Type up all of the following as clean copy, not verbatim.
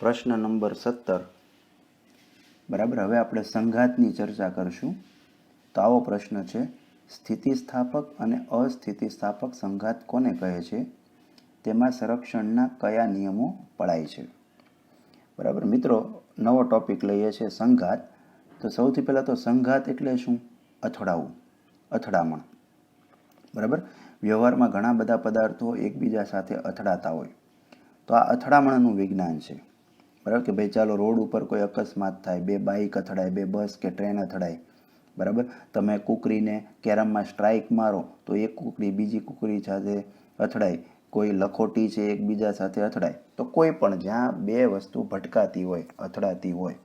પ્રશ્ન નંબર 17 બરાબર। હવે આપણે સંઘાતની ચર્ચા કરશું। તો આવો પ્રશ્ન છે, સ્થિતિસ્થાપક અને અસ્થિતિસ્થાપક સંઘાત કોને કહે છે? તેમાં સંરક્ષણના કયા નિયમો પળાય છે? બરાબર મિત્રો, નવો ટોપિક લઈએ છે સંઘાત। તો સૌથી પહેલાં તો સંઘાત એટલે શું? અથડાવું, અથડામણ। બરાબર, વ્યવહારમાં ઘણા બધા પદાર્થો એકબીજા સાથે અથડાતા હોય, તો આ અથડામણનું વિજ્ઞાન છે। બરાબર કે ભાઈ ચાલો રોડ ઉપર કોઈ અકસ્માત થાય, બે બાઇક અથડાય, બે બસ કે ટ્રેન અથડાય, બરાબર। તમે કૂકરીને કેરમમાં સ્ટ્રાઇક મારો તો એક કૂકરી બીજી કૂકરી સાથે અથડાય, કોઈ લખોટી છે એકબીજા સાથે અથડાય, તો કોઈ પણ જ્યાં બે વસ્તુ ભટકાતી હોય, અથડાતી હોય,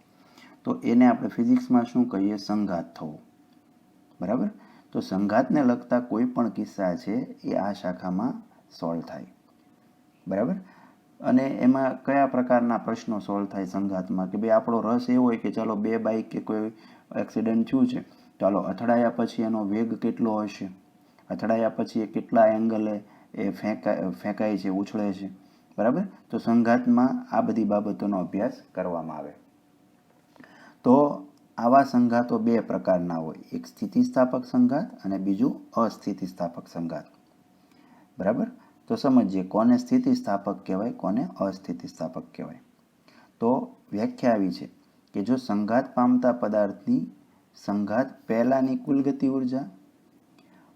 તો એને આપણે ફિઝિક્સમાં શું કહીએ? સંઘાત થવો, બરાબર। તો સંઘાતને લગતા કોઈ પણ કિસ્સા છે એ આ શાખામાં સોલ્વ થાય, બરાબર। અને એમાં કયા પ્રકારના પ્રશ્નો સોલ્વ થાય સંઘાતમાં? કે ભાઈ આપણો રસ એવો હોય કે ચાલો બે બાઇક કે કોઈ એક્સિડન્ટ થયું છે, ચાલો અથડાયા પછી એનો વેગ કેટલો હશે, અથડાયા પછી એ કેટલા એંગલે એ ફેંકાય છે, ઉછળે છે, બરાબર। તો સંઘાતમાં આ બધી બાબતોનો અભ્યાસ કરવામાં આવે। તો આવા સંઘાતો બે પ્રકારના હોય, એક સ્થિતિસ્થાપક સંઘાત અને બીજું અસ્થિતિસ્થાપક સંઘાત, બરાબર। તો સમજીએ કોને સ્થિતિસ્થાપક કહેવાય, કોને અસ્થિતિસ્થાપક કહેવાય। તો વ્યાખ્યા આવી છે કે જો સંઘાત પામતા પદાર્થની સંઘાત પહેલાંની કુલ ગતિ ઉર્જા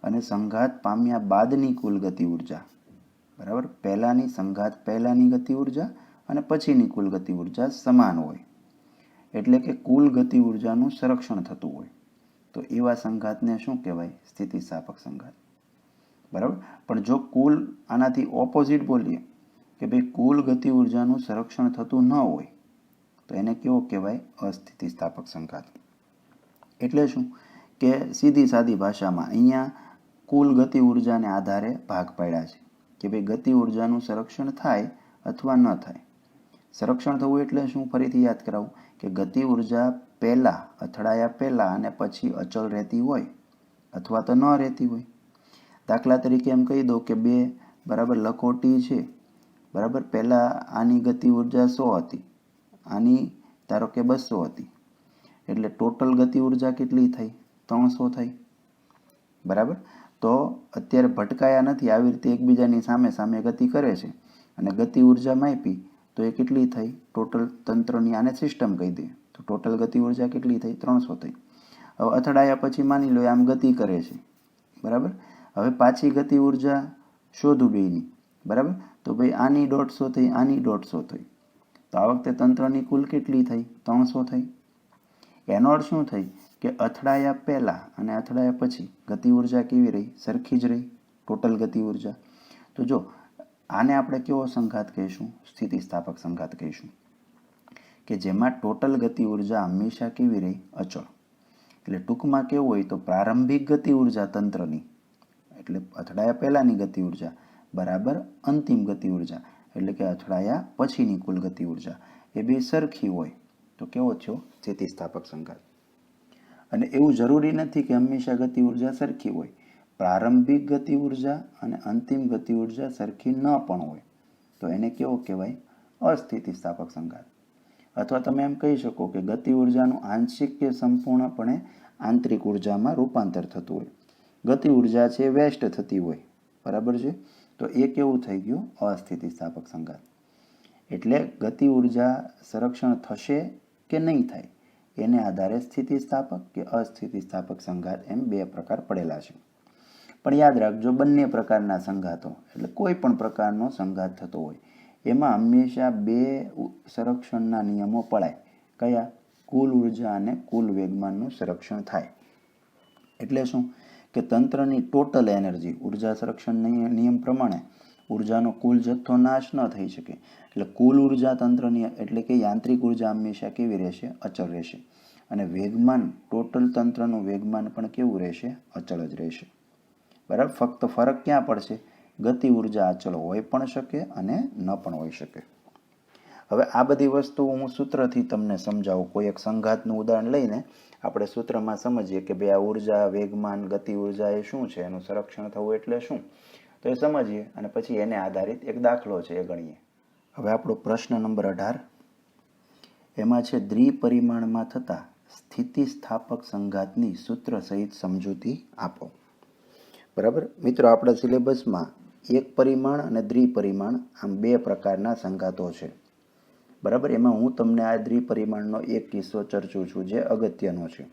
અને સંઘાત પામ્યા બાદની કુલ ગતિ ઉર્જા, બરાબર, પહેલાંની સંઘાત પહેલાંની ગતિ ઉર્જા અને પછીની કુલ ગતિ ઉર્જા સમાન હોય, એટલે કે કુલ ગતિ ઉર્જાનું સંરક્ષણ થતું હોય, તો એવા સંઘાતને શું કહેવાય? સ્થિતિસ્થાપક સંઘાત, બરાબર। પણ જો કુલ આનાથી ઓપોઝિટ બોલીએ કે ભાઈ કુલ ગતિ ઉર્જાનું સંરક્ષણ થતું ન હોય, તો એને કેવો કહેવાય? અસ્થિતિસ્થાપક સંઘાત। એટલે શું કે સીધી સાદી ભાષામાં અહીંયા કુલ ગતિ ઉર્જાને આધારે ભાગ પાડ્યા છે કે ભાઈ ગતિ ઉર્જાનું સંરક્ષણ થાય અથવા ન થાય। સંરક્ષણ થવું એટલે શું? ફરીથી યાદ કરાવું કે ગતિ ઉર્જા પહેલાં અથડાયા પહેલાં અને પછી અચળ રહેતી હોય અથવા તો ન રહેતી હોય। દાખલા તરીકે એમ કહી દો કે બે બરાબર લખોટી છે, બરાબર, પહેલાં આની ગતિ ઉર્જા 100 હતી, આની ધારો કે 200 હતી, એટલે ટોટલ ગતિ ઉર્જા કેટલી થઈ? 300 થઈ, બરાબર। તો અત્યારે ભટકાયા નથી, આવી રીતે એકબીજાની સામે સામે ગતિ કરે છે અને ગતિ ઉર્જા માપી તો એ કેટલી થઈ? ટોટલ તંત્રની, આને સિસ્ટમ કહી દે તો ટોટલ ગતિ ઉર્જા કેટલી થઈ? 300 થઈ। હવે અથડાયા પછી માની લો આમ ગતિ કરે છે, બરાબર। હવે પાછી ગતિ ઉર્જા શોધું બેયની, બરાબર, તો ભાઈ આની 150 થઈ, આની 150 થઈ, તો આ વખતે તંત્રની કુલ કેટલી થઈ? 300 થઈ। એનો અર્થ શું થઈ કે અથડાયા પહેલાં અને અથડાયા પછી ગતિ ઉર્જા કેવી રહી? સરખી જ રહી, ટોટલ ગતિ ઉર્જા। તો જો આને આપણે કેવો સંઘાત કહીશું? સ્થિતિસ્થાપક સંઘાત કહીશું, કે જેમાં ટોટલ ગતિ ઉર્જા હંમેશા કેવી રહી? અચળ। એટલે ટૂંકમાં કેવું હોય તો પ્રારંભિક ગતિ ઉર્જા તંત્રની, એટલે અથડાયા પહેલાંની ગતિ ઉર્જા બરાબર અંતિમ ગતિ ઉર્જા, એટલે કે અથડાયા પછીની કુલ ગતિ ઉર્જા, એ બે સરખી હોય તો કેવો થયો? સ્થિતિસ્થાપક સંઘાત। અને એવું જરૂરી નથી કે હંમેશા ગતિ ઉર્જા સરખી હોય, પ્રારંભિક ગતિ ઉર્જા અને અંતિમ ગતિ ઉર્જા સરખી ન પણ હોય, તો એને કેવો કહેવાય? અસ્થિતિસ્થાપક સંઘાત। અથવા તમે એમ કહી શકો કે ગતિ ઉર્જાનું આંશિક કે સંપૂર્ણપણે આંતરિક ઉર્જામાં રૂપાંતર થતું હોય, ગતિ ઉર્જા છે વેસ્ટ થતી હોય, બરાબર છે, તો એ કેવું થઈ ગયું? અસ્થિતિસ્થાપક સંઘાત। એટલે ગતિ ઉર્જા સંરક્ષણ થશે કે નહીં થાય એને આધારે સ્થિતિસ્થાપક કે અસ્થિતિસ્થાપક સંઘાત એમ બે પ્રકાર પડેલા છે। પણ યાદ રાખજો, બંને પ્રકારના સંઘાતો એટલે કોઈ પણ પ્રકારનો સંઘાત થતો હોય એમાં હંમેશા બે સંરક્ષણના નિયમો પળાય। કયા? કુલ ઉર્જા અને કુલ વેગમાનનું સંરક્ષણ થાય। એટલે શું કે તંત્રની ટોટલ એનર્જી, ઉર્જા સંરક્ષણ નિયમ પ્રમાણે ઉર્જાનો કુલ જથ્થો નાશ ન થઈ શકે, એટલે કુલ ઉર્જા તંત્રની એટલે કે યાંત્રિક ઉર્જા હંમેશા કેવી રહેશે? અચળ રહેશે। અને વેગમાન, ટોટલ તંત્રનું વેગમાન પણ કેવું રહેશે? અચળ જ રહેશે, બરાબર। ફક્ત ફરક ક્યાં પડશે? ગતિ ઉર્જા અચળ હોઈ પણ શકે અને ન પણ હોઈ શકે। હવે આ બધી વસ્તુ હું સૂત્રથી તમને સમજાવું, કોઈ એક સંઘાતનું ઉદાહરણ લઈને આપણે સૂત્રમાં સમજીએ કે ભાઈ આ ઉર્જા, વેગમાન, ગતિ ઉર્જા એ શું છે, એનું સંરક્ષણ થવું એટલે શું, તો એ સમજીએ અને પછી એને આધારિત એક દાખલો છે એ ગણીએ। હવે આપણો પ્રશ્ન નંબર 18, એમાં છે દ્વિપરિમાણમાં થતા સ્થિતિસ્થાપક સંઘાતની સૂત્ર સહિત સમજૂતી આપો. બરાબર મિત્રો, આપણા સિલેબસમાં એક પરિમાણ અને દ્વિપરિમાણ આમ બે પ્રકારના સંઘાતો છે. બરાબર, એમાં હું તમને આ દ્વિપરિમાણનો એક કિસ્સો ચર્ચું છું જે અગત્યનો છે.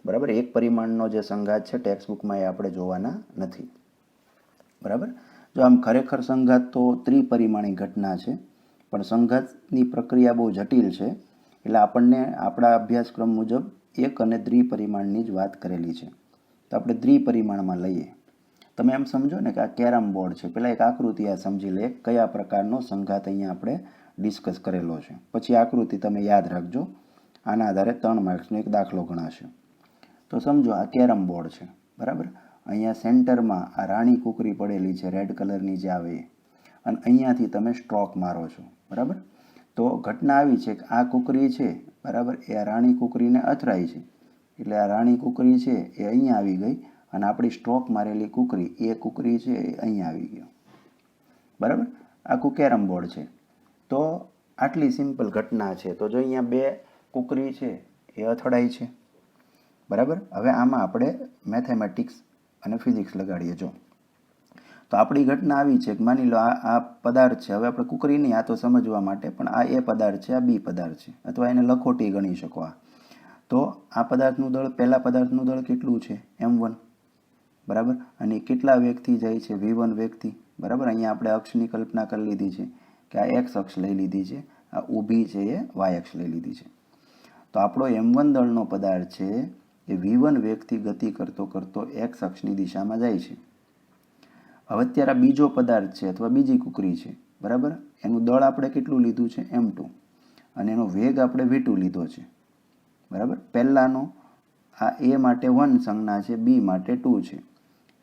બરાબર, એક પરિમાણનો જે સંઘાત છે ટેક્સ્ટબુકમાં એ આપણે જોવાના નથી. બરાબર, જો આમ ખરેખર સંઘાત તો ત્રિપરિમાણી ઘટના છે, પણ સંઘાતની પ્રક્રિયા બહુ જટિલ છે, એટલે આપણને આપણા અભ્યાસક્રમ મુજબ એક અને દ્વિપરિમાણની જ વાત કરેલી છે. તો આપણે દ્વિપરિમાણમાં લઈએ. તમે એમ સમજો ને કે આ કેરમ બોર્ડ છે. પહેલાં એક આકૃતિ આ સમજી લે કયા પ્રકારનો સંઘાત અહીંયા આપણે ડિસ્કસ કરેલો છે. પછી આકૃતિ તમે યાદ રાખજો, આના આધારે 3 માર્ક્સનો એક દાખલો ગણાશે. તો સમજો આ કેરમ બોર્ડ છે. બરાબર, અહીંયા સેન્ટરમાં આ રાણી કુકરી પડેલી છે, રેડ કલરની જે આવે એ, અને અહીંયાથી તમે સ્ટ્રોક મારો છો. બરાબર, તો ઘટના આવી છે કે આ કુકરી છે, બરાબર, એ આ રાણી કુકરીને અથડાઈ છે, એટલે આ રાણી કુકરી છે એ અહીંયા આવી ગઈ અને આપણી સ્ટ્રોક મારેલી કુકરી એ કુકરી છે એ અહીંયા આવી ગયો. બરાબર, આખું કેરમ બોર્ડ છે. તો આટલી સિમ્પલ ઘટના છે. તો જો અહીંયા બે કુકરી છે એ અથડાઈ છે. બરાબર, હવે આમાં આપણે મેથેમેટિક્સ અને ફિઝિક્સ લગાડીએ. જો તો આપણી ઘટના આવી છે કે માની લો આ પદાર્થ છે. હવે આપણે કુકરી નહીં, આ તો સમજવા માટે, પણ આ એ પદાર્થ છે, આ બી પદાર્થ છે, અથવા એને લખોટી ગણી શકો. તો આ પદાર્થનું દળ, પહેલા પદાર્થનું દળ કેટલું છે? m1. બરાબર, અને કેટલા વેગથી જાય છે? v1 વેગથી. બરાબર, અહીંયા આપણે અક્ષની કલ્પના કરી લીધી છે કે આ x અક્ષ લઈ લીધી છે, આ ઊભી છે એ y અક્ષ લઈ લીધી છે. તો આપણો m1 દળનો પદાર્થ છે એ v1 વેગથી ગતિ કરતો કરતો x અક્ષની દિશામાં જાય છે. હવે અત્યારે બીજો પદાર્થ છે અથવા બીજી કુકરી છે. બરાબર, એનું દળ આપણે કેટલું લીધું છે? m2, અને એનો વેગ આપણે v2 લીધો છે. બરાબર, પહેલાનો આ a માટે 1 સંજ્ઞા છે, b માટે 2 છે,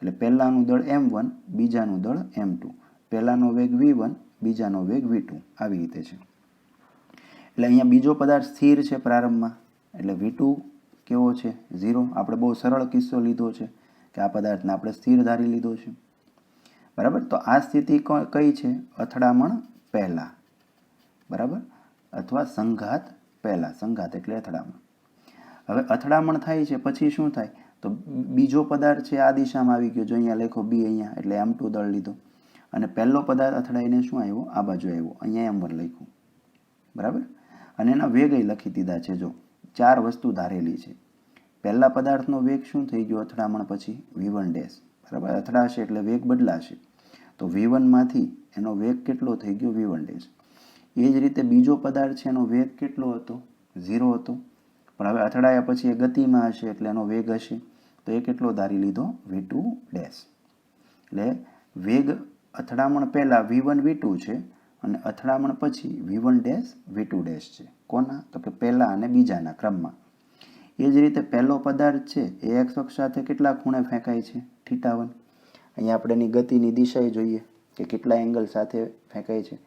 એટલે પહેલાનું દળ m1, બીજાનું દળ m2. પહેલાનો વેગ v1, બીજાનો વેગ v2, આવી રીતે છે. એટલે અહીંયા બીજો પદાર્થ સ્થિર છે પ્રારંભમાં, એટલે v2 કેવો છે? 0. આપણે બહુ સરળ કિસ્સો લીધો છે કે આ પદાર્થને આપણે સ્થિર ધારી લીધો છે. બરાબર, તો આ સ્થિતિ કઈ છે? અથડામણ પહેલા. બરાબર, અથવા સંઘાત પહેલા. સંઘાત એટલે અથડામણ. હવે અથડામણ થાય છે પછી શું થાય? તો બીજો પદાર્થ છે આ દિશામાં આવી ગયો. જો અહીંયા લખો b, અહીંયા એટલે m2 દળ લીધો, અને પહેલો પદાર્થ અથડાઈને શું આવ્યો? આ બાજુ આવ્યો, અહીંયા m1 લખ્યું. બરાબર, અને એના વેગ લખી દીધા છે. જો 4 વસ્તુ ધારેલી છે. પહેલા પદાર્થનો વેગ શું થઈ ગયો અથડામણ પછી? v1 dash. બરાબર, અથડાશે એટલે વેગ બદલાશે. તો v1 માંથી એનો વેગ કેટલો થઈ ગયો? v1 dash. એ જ રીતે બીજો પદાર્થ છે એનો વેગ કેટલો હતો? 0 હતો. પણ હવે અથડાયા પછી એ ગતિમાં હશે એટલે એનો વેગ હશે, તો એ કેટલો ધારી લીધો? v2 dash. એટલે વેગ અથડામણ પહેલા v1 v2 છે, અને અથડામણ પછી v1 ડેશ v2 ડેશ છે. કોના? તો કે પહેલા અને બીજાના ક્રમમાં. એ જ રીતે પહેલો પદાર્થ છે એ x અક્ષ સાથે કેટલા ખૂણે ફેંકાય છે? θ1. અહીંયા આપણે એની ગતિની દિશા જોઈએ કે કેટલા એંગલ સાથે ફેંકાય છે.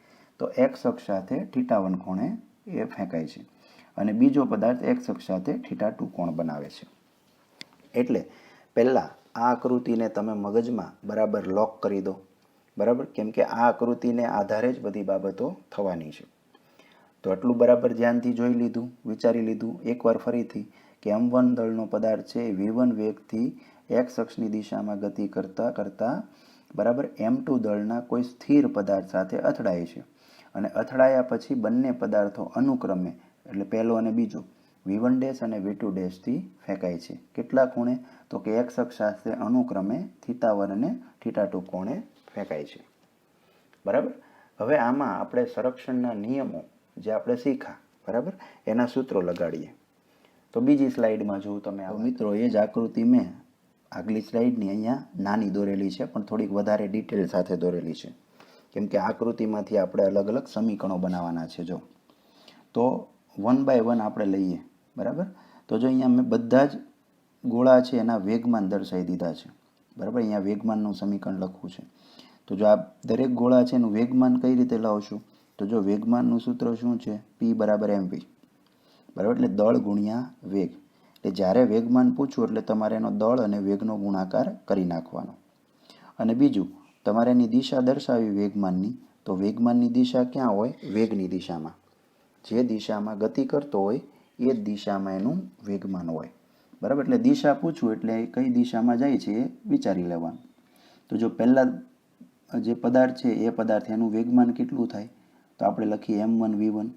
તો x અક્ષ સાથે θ1 ખૂણે એ ફેંકાય છે, અને બીજો પદાર્થ x અક્ષ સાથે θ2 કોણ બનાવે છે. એટલે પહેલાં આ આકૃતિને તમે મગજમાં બરાબર લોક કરી દો. બરાબર, કેમ કે આ આકૃતિને આધારે જ બધી બાબતો થવાની છે. તો આટલું બરાબર ધ્યાનથી જોઈ લીધું, વિચારી લીધું. એકવાર ફરીથી કે m1 દળનો પદાર્થ છે એ v1 વેગથી x અક્ષની દિશામાં ગતિ કરતાં કરતાં બરાબર m2 દળના કોઈ સ્થિર પદાર્થ સાથે અથડાય છે, અને અથડાયા પછી બંને પદાર્થો અનુક્રમે, એટલે પહેલો અને બીજો, v1 ડેશ અને v2 ડેશથી ફેંકાય છે. કેટલા ખૂણે? તો કે x અક્ષ સાથે અનુક્રમે θ1 અને θ2 કોણે ફેંકાય છે. બરાબર, હવે આમાં આપણે સંરક્ષણના નિયમો જે આપણે શીખ્યા, બરાબર, એના સૂત્રો લગાડીએ. તો બીજી સ્લાઇડમાં જોઉં તમે મિત્રો, એ જ આકૃતિ મેં આગલી સ્લાઇડની અહીંયા નાની દોરેલી છે, પણ થોડીક વધારે ડિટેલ સાથે દોરેલી છે, કેમ કે આકૃતિમાંથી આપણે અલગ અલગ સમીકરણો બનાવવાના છે. જો તો 1 by 1 આપણે લઈએ. બરાબર, તો જો અહીંયા મેં બધા જ ગોળા છે એના વેગમાન દર્શાવી દીધા છે. બરાબર, અહીંયા વેગમાનનું સમીકરણ લખવું છે. તો જો આ દરેક ગોળા છે એનું વેગમાન કઈ રીતે લાવશું? તો જો વેગમાનનું સૂત્ર શું છે? p બરાબર mv. બરાબર, એટલે દળ ગુણ્યા વેગ. એટલે જ્યારે વેગમાન પૂછું એટલે તમારે એનો દળ અને વેગનો ગુણાકાર કરી નાખવાનો. અને બીજું, તમારે એની દિશા દર્શાવી વેગમાનની, તો વેગમાનની દિશા ક્યાં હોય? વેગની દિશામાં. જે દિશામાં ગતિ કરતો હોય એ જ દિશામાં એનું વેગમાન હોય. બરાબર, એટલે દિશા પૂછવું એટલે કઈ દિશામાં જાય છે એ વિચારી લેવાનું. તો જો પહેલાં જે પદાર્થ છે એ પદાર્થ એનું વેગમાન કેટલું થાય, તો આપણે લખીએ m1v1.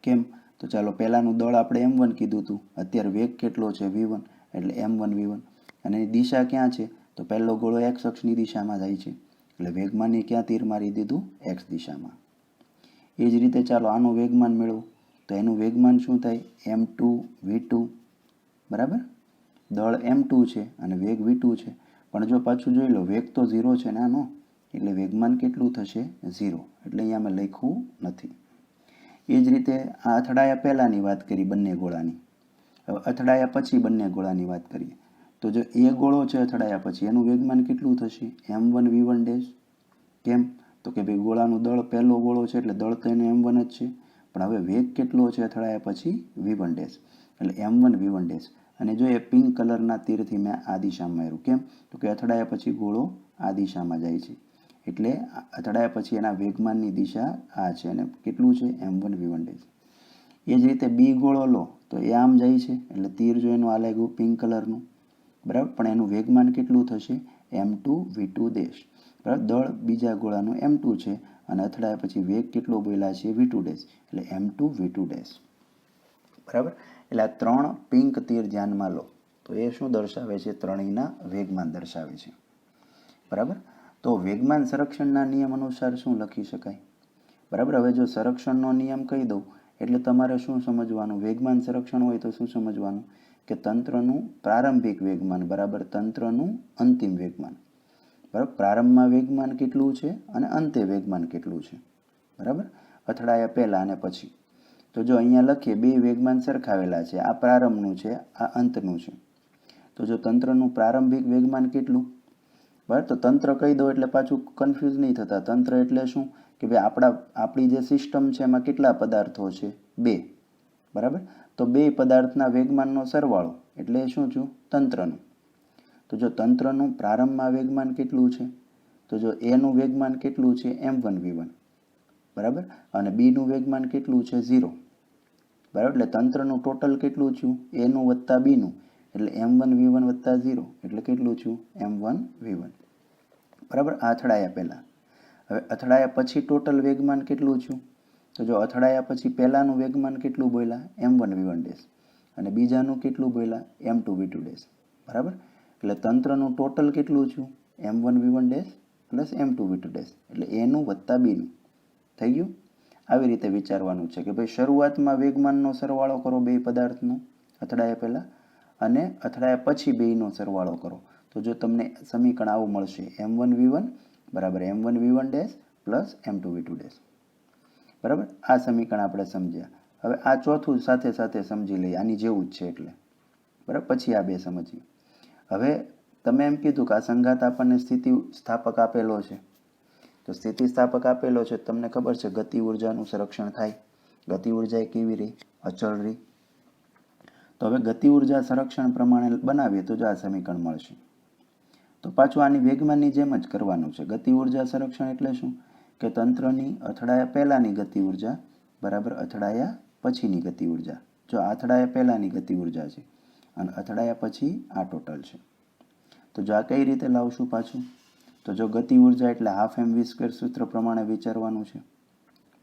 કેમ, તો ચાલો પહેલાંનું દળ આપણે m1 કીધું હતું, અત્યારે વેગ કેટલો છે v1, એટલે m1v1. અને એની દિશા ક્યાં છે, તો પહેલો ગોળો x અક્ષની દિશામાં જાય છે, એટલે વેગમાનને ક્યાં તીર મારી દીધું, x દિશામાં. એ જ રીતે ચાલો આનું વેગમાન મેળવો, તો એનું વેગમાન શું થાય, m2v2. બરાબર, દળ m2 છે અને વેગ v2 છે. પણ જો પાછું જોઈ લો, વેગ તો 0 છે ને આનો, એટલે વેગમાન કેટલું થશે, 0. એટલે અહીંયા મેં લખ્યું નથી. એ જ રીતે આ અથડાયા પહેલાંની વાત કરી બંને ગોળાની. હવે અથડાયા પછી બંને ગોળાની વાત કરીએ, તો જો એ ગોળો છે અથડાયા પછી એનું વેગમાન કેટલું થશે, m1v1 કેમ, તો કે ભાઈ ગોળાનું દળ પહેલો ગોળો છે એટલે દળ તો એનું m1 જ છે, પણ હવે વેગ કેટલો છે અથડાયા પછી v1 એટલે m1v1. અને જો એ પિંક કલરના તીરથી મેં આ દિશામાં માર્યું, કેમ, તો કે અથડાયા પછી ગોળો આ દિશામાં જાય છે, એટલે અથડાયા પછી એના વેગમાનની દિશા આ છે અને કેટલું છે, m1v1. એ જ રીતે બી ગોળો લો તો એ આમ જાય છે, એટલે તીર જો એનું આ લાગ્યું પિંક કલરનું, બરાબર, પણ એનું વેગમાન કેટલું થશે, m2v2. બરાબર, દળ બીજા ગોળાનું m2 છે અને અથડાયા પછી વેગ કેટલો બોલ્યા છે, v2, એટલે m2v2. બરાબર, એટલે આ 3 પિંક તીર ધ્યાનમાં લો તો એ શું દર્શાવે છે, ત્રણેયના વેગમાન દર્શાવે છે. બરાબર, તો વેગમાન સંરક્ષણના નિયમ અનુસાર શું લખી શકાય. બરાબર, હવે જો સંરક્ષણનો નિયમ કહી દઉં એટલે તમારે શું સમજવાનું, વેગમાન સંરક્ષણ હોય તો શું સમજવાનું, કે તંત્રનું પ્રારંભિક વેગમાન બરાબર તંત્રનું અંતિમ વેગમાન. બરાબર, પ્રારંભમાં વેગમાન કેટલું છે અને અંતે વેગમાન કેટલું છે. બરાબર, અથડાયા પહેલાં અને પછી. તો જો અહીંયા લખીએ બે વેગમાન સરખાવેલા છે, આ પ્રારંભનું છે, આ અંતનું છે. તો જો તંત્રનું પ્રારંભિક વેગમાન કેટલું, બરાબર, તો તંત્ર કહી દો એટલે પાછું કન્ફ્યુઝ નહીં થતા. તંત્ર એટલે શું, કે ભાઈ આપણી જે સિસ્ટમ છે એમાં કેટલા પદાર્થો છે, 2. બરાબર, તો 2 પદાર્થના વેગમાનનો સરવાળો એટલે શું છું, તંત્રનું. તો જો તંત્રનું પ્રારંભમાં વેગમાન કેટલું છે, તો જો એનું વેગમાન કેટલું છે, m1v1. બરાબર, અને બીનું વેગમાન કેટલું છે, 0. બરાબર, એટલે તંત્રનું ટોટલ કેટલું છું, એનું વત્તા બીનું, એટલે m1v1 વત્તા 0 એટલે કેટલું છું, m1v1. બરાબર, આ અથડાયા પહેલાં. હવે અથડાયા પછી ટોટલ વેગમાન કેટલું છું, તો જો અથડાયા પછી પહેલાંનું વેગમાન કેટલું બોલ્યા, m1v1 અને બીજાનું કેટલું બોલ્યા, m2v2. બરાબર, એટલે તંત્રનું ટોટલ કેટલું છું, m1v1 પ્લસ m2v2, એટલે એનું વત્તા બીનું. થઈ ગયું. આવી રીતે વિચારવાનું છે કે ભાઈ શરૂઆતમાં વેગમાનનો સરવાળો કરો બે પદાર્થનો અથડાયા પહેલાં અને અથડાયા પછી બેયનો સરવાળો કરો, તો જો તમને સમીકરણ આવું મળશે, m1v1 બરાબર m1v1 પ્લસ m2v2. બરાબર, આ સમીકરણ આપણે સમજ્યા. હવે આ ચોથું સાથે સાથે સમજી લઈએ, આની જેવું જ છે એટલે. બરાબર, પછી આ બે સમજીએ. હવે તમે એમ કીધું કે આ સંઘાત આપણને સ્થિતિ સ્થાપક આપેલો છે, તો સ્થિતિસ્થાપક આપેલો છે, તમને ખબર છે ગતિ ઉર્જાનું સંરક્ષણ થાય. ગતિ ઉર્જા એ કેવી રહી, અચળ રહી. તો હવે ગતિ ઉર્જા સંરક્ષણ પ્રમાણે બનાવીએ તો જો આ સમીકરણ મળશે. તો પાછું આની વેગમાનની જેમ જ કરવાનું છે. ગતિ ઉર્જા સંરક્ષણ એટલે શું, કે તંત્રની અથડાયા પહેલાંની ગતિ ઉર્જા બરાબર અથડાયા પછીની ગતિ ઉર્જા. જો અથડાયા પહેલાંની ગતિ ઉર્જા છે અને અથડાયા પછી આ ટોટલ છે. તો જો આ કઈ રીતે લાવશું પાછું, તો જો ગતિ ઉર્જા એટલે હાફ mv² સૂત્ર પ્રમાણે વિચારવાનું છે.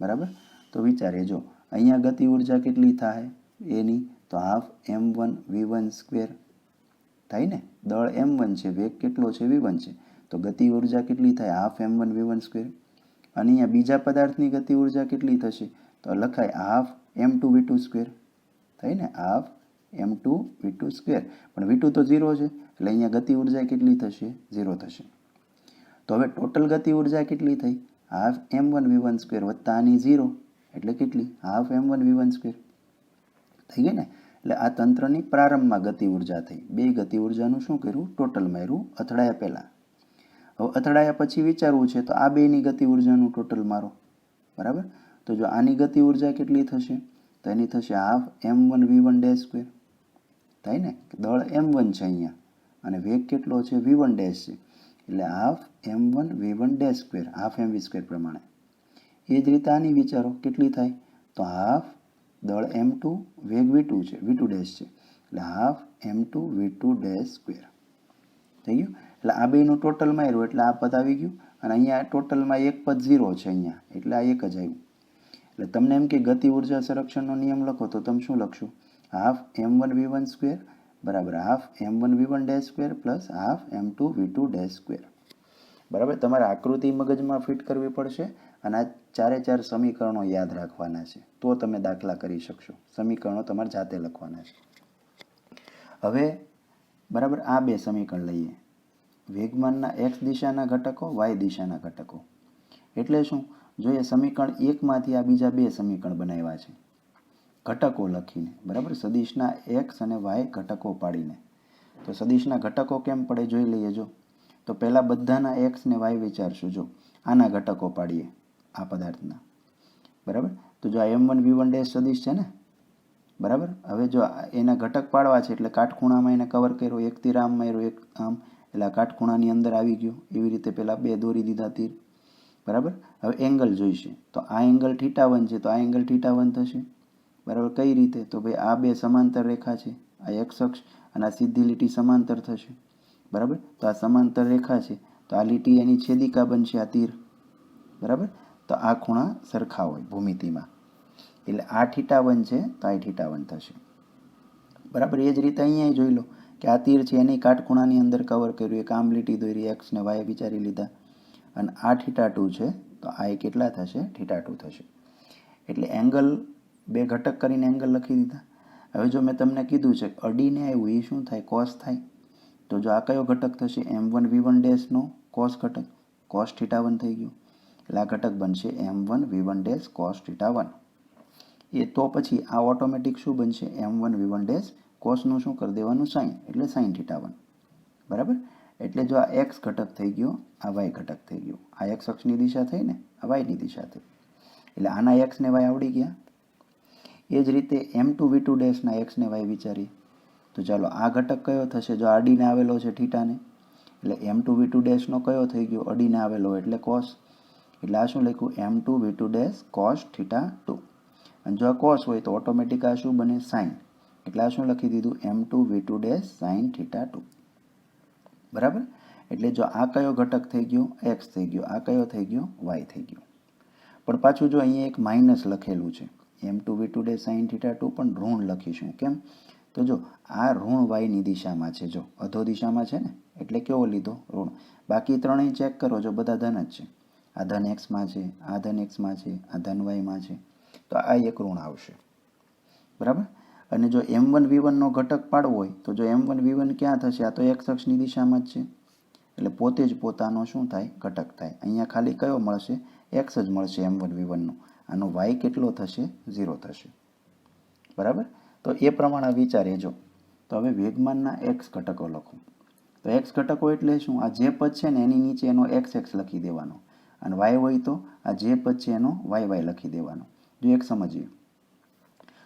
બરાબર, તો વિચારીએ, જો અહીંયા ગતિ ઉર્જા કેટલી થાય એની, તો હાફ m1v1² થાય ને, દળ m1 છે, વેગ કેટલો છે, v1 છે, તો ગતિ ઉર્જા કેટલી થાય, હાફ m1v1². અને અહીંયા બીજા પદાર્થની ગતિ ઉર્જા કેટલી થશે, તો લખાય હાફ m2v2². થાય ને, હાફ m2v2². પણ v2 તો 0 છે, એટલે અહીંયા ગતિ ઉર્જા કેટલી થશે, 0 થશે. તો હવે ટોટલ ગતિ ઉર્જા કેટલી થઈ, હાફ m1v1² વત્તા આની 0 એટલે કેટલી, હાફ m1v1². થઈ ગઈ ને. એટલે આ તંત્રની પ્રારંભમાં ગતિ ઉર્જા થઈ. બે ગતિ ઉર્જાનું શું કર્યું, ટોટલ માર્યું અથડાયા પહેલાં. હવે અથડાયા પછી વિચારવું છે તો આ બેની ગતિ ઉર્જાનું ટોટલ મારો. બરાબર, તો જો આની ગતિ ઉર્જા કેટલી થશે, તો એની થશે હાફ m1v1². થાય ને, દળ m1 છે અહીંયા અને વેગ કેટલો છે, v1 છે, એટલે હાફ m1v1², હાફ mv² પ્રમાણે. એ જ રીતે આની વિચારો કેટલી થાય, તો હાફ દળ m2 વેગ v2 છે, v2 ડેશ છે, એટલે half m2 v2 dash square થઈ ગયું. એટલે આ બેનું ટોટલ માર્યું એટલે આ પદ આવી ગયું, અને અહીંયા ટોટલમાં એક પદ 0 છે અહીંયા, એટલે આ એક જ આવ્યું. એટલે તમને એમ કે ગતિ ઉર્જા સંરક્ષણનો નિયમ લખો તો તમે શું લખશો? હાફ m1 v1 સ્ક્વેર બરાબર half m1 v1 dash square plus half m2 v2 dash square. બરાબર, તમારે આકૃતિ મગજમાં ફિટ કરવી પડશે, અને આ ચારે ચાર સમીકરણો યાદ રાખવાના છે, તો તમે દાખલા કરી શકશો. સમીકરણો તમારે જાતે લખવાના છે. હવે બરાબર, આ બે સમીકરણ લઈએ. વેગમાનના x દિશાના ઘટકો, y દિશાના ઘટકો. એટલે શું? જોઈએ સમીકરણ 1 માંથી આ બીજા બે સમીકરણ બનાવ્યા છે ઘટકો લખીને. બરાબર, સદિશના x અને y ઘટકો પાડીને. તો સદિશના ઘટકો કેમ પડે જોઈ લઈએ. જો તો પહેલાં બધાના x ને y વિચારશું. જો આના ઘટકો પાડીએ આ પદાર્થના. બરાબર, તો જો આ m1 v1 ડેશ સદિશ છે ને, બરાબર. હવે જો એના ઘટક પાડવા છે એટલે કાટખૂણામાં એને કવર કર્યો, એક તીર આમ માર્યો, એક આમ, એટલે આ કાટખૂણાની અંદર આવી ગયો. એવી રીતે પહેલાં બે દોરી દીધા તીર. બરાબર, હવે એંગલ જોઈશે. તો આ એંગલ θ1 છે, તો આ એંગલ θ1 થશે. બરાબર, કઈ રીતે? તો ભાઈ આ બે સમાંતર રેખા છે, આ x અક્ષ અને આ સીધી લીટી સમાંતર થશે. બરાબર, તો આ સમાંતર રેખા છે, તો આ લીટી એની છેદિકા બનશે, આ તીર. બરાબર, તો આ ખૂણા સરખા હોય ભૂમિતિમાં, એટલે આ θ1 છે તો આ θ1 થશે. બરાબર, એ જ રીતે અહીંયા જોઈ લો કે આ તીર છે એની કાટખૂણાની અંદર કવર કર્યું, એક આમ લીટી દોરી, x ને y વિચારી લીધા, અને આ θ2 છે તો આ કેટલા થશે? θ2 થશે. એટલે એંગલ બે ઘટક કરીને એંગલ લખી દીધા. હવે જો મેં તમને કીધું છે અડીને આવ્યું એ શું થાય? કોસ થાય. તો જો આ કયો ઘટક થશે? m1 v1 ડેશનો કોસ ઘટક, કોસ θ1 થઈ ગયું. એટલે આ ઘટક બનશે m1 v1 ડેશ કોસ θ1. એ તો પછી આ ઓટોમેટિક શું બનશે? m1 v1 ડેશ કોસનું શું કરી દેવાનું? સાઇન, એટલે સાઇન θ1. બરાબર, એટલે જો આ x ઘટક થઈ ગયો, આ y ઘટક થઈ ગયો. આ x અક્ષની દિશા થઈ ને, આ y ની દિશા થઈ. એટલે આના x ને y આવડી ગયા. એ જ રીતે m2 v2 ડેશના x ને y વિચારીએ. તો ચાલો આ ઘટક કયો થશે? જો અડીને આવેલો છે θને, એટલે m2 v2 ડેશનો કયો થઈ ગયો? અડીને આવેલો એટલે કોસ. એટલે આ શું લખ્યું? m2 v2 dash cos θ2. અને જો આ કોસ હોય તો ઓટોમેટિક આ શું બને? સાઇન. એટલે આ શું લખી દીધું? m2 v2 dash sign θ2. બરાબર, એટલે જો આ કયો ઘટક થઈ ગયો? x થઈ ગયો. આ કયો થઈ ગયો? y થઈ ગયો. પણ પાછું જો અહીંયા એક માઇનસ લખેલું છે, m2 v2 ડેશ સાઇન θ2 પણ ઋણ લખીશું. કેમ? તો જો આ ઋણ y ની દિશામાં છે, જો અધો દિશામાં છે ને, એટલે કેવો લીધો? ઋણ. બાકી ત્રણેય ચેક કરો, જો બધા ધન જ છે. આ ધન x માં છે, આ ધન x માં છે, આ ધન y માં છે, તો આ એક ઋણ આવશે. બરાબર, અને જો m1 v1 નો ઘટક પાડવો હોય તો જો m1 v1 ક્યાં થશે? આ તો x અક્ષની દિશામાં જ છે, એટલે પોતે જ પોતાનો શું થાય? ઘટક થાય. અહીંયા ખાલી કયો મળશે? x જ મળશે m1 v1 નો. આનો y કેટલો થશે? 0 થશે. બરાબર, તો એ પ્રમાણે વિચારીએ. જો તો હવે વેગમાનના x ઘટકો લખો. તો x ઘટકો એટલે શું? આ જે પદ છે ને એની નીચે એનો x લખી દેવાનો, અને y હોય તો આ જે પદ છે એનો y લખી દેવાનો. જો એક સમજીએ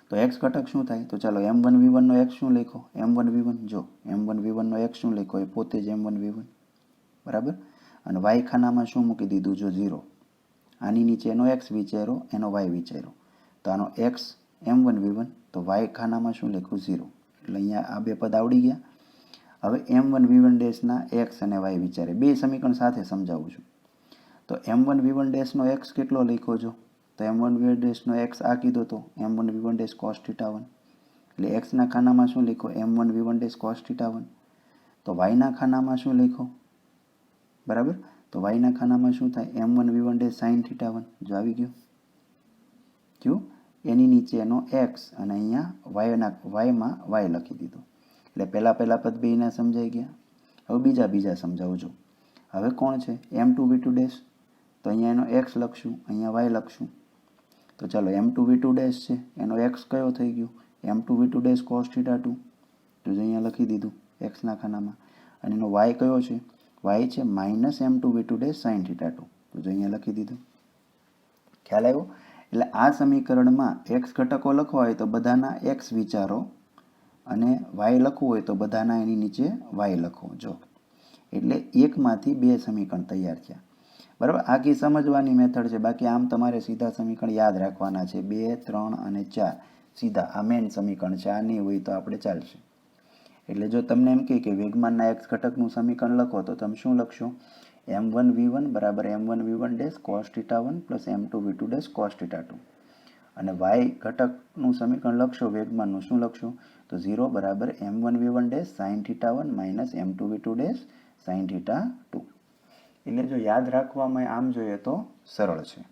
તો x ઘટક શું થાય? તો ચાલો m1 v1 નો x શું લખો? m1 v1. જો m1 v1 નો x શું લખો? એ પોતે જ m1 v1. બરાબર, અને y ખાનામાં શું મૂકી દીધું? જો 0. આની નીચે એનો x વિચાર્યો, એનો y વિચાર્યો, તો આનો x m1 v1, તો y ખાનામાં શું લખ્યું? 0. એટલે અહીંયા આ બે પદ આવડી ગયા. હવે m1 v1 ડેશના x અને y વિચારે. બે સમીકરણ સાથે સમજાવું છું. તો m1 v1 ડેશનો x કેટલો લખ્યો? જો તો m1 v1 ડેશનો x આ કીધો તો m1 v1 ડેશ કોસ θ1. એટલે x ના ખાનામાં શું લખો? m1 v1 dash cos θ1. તો y ના ખાનામાં શું લખો? બરાબર, તો y ના ખાનામાં શું થાય? m1 v1 dash sign θ1. જો આવી ગયું. જો એની નીચે એનો x અને અહીંયા y માં y લખી દીધો. એટલે પહેલા પદ બેયના સમજાઈ ગયા. હવે બીજા સમજાવજો. હવે કોણ છે? m2 v2 dash. તો અહીંયા એનો x લખશું, અહીંયા y લખશું. તો ચાલો m2 v2 ડેશ છે, એનો x કયો થઈ ગયો? m2 v2 dash cos θ2. તો અહીંયા લખી દીધું x ના ખાનામાં. અને એનો y કયો છે? y છે minus m2 v2 dash sign θ2. તો અહીંયા લખી દીધું. ખ્યાલ આવ્યો? એટલે આ સમીકરણમાં x ઘટકો લખવા હોય તો બધાના x વિચારો, અને y લખવું હોય તો બધાના એની નીચે y લખો. જો એટલે એકમાંથી બે સમીકરણ તૈયાર થયા. બરાબર, આખી સમજવાની મેથડ છે. બાકી આમ તમારે સીધા સમીકરણ યાદ રાખવાના છે. 2, 3 અને 4 સીધા આ મેઇન સમીકરણ છે. આ નહીં હોય તો આપણે ચાલશે. એટલે જો તમને એમ કહે કે વેગમાનના એક્સ ઘટકનું સમીકરણ લખો તો તમે શું લખશો? m1v1 બરાબર m1v1 dash cos θ1 plus m2v2 dash cos θ2. અને વાય ઘટકનું સમીકરણ લખશો વેગમાનનું, શું લખશો? તો 0 બરાબર m1v1 dash sin θ1 minus m2v2 dash sin θ2. એટલે જો યાદ રાખવામાં આમ જોઈએ તો સરળ છે.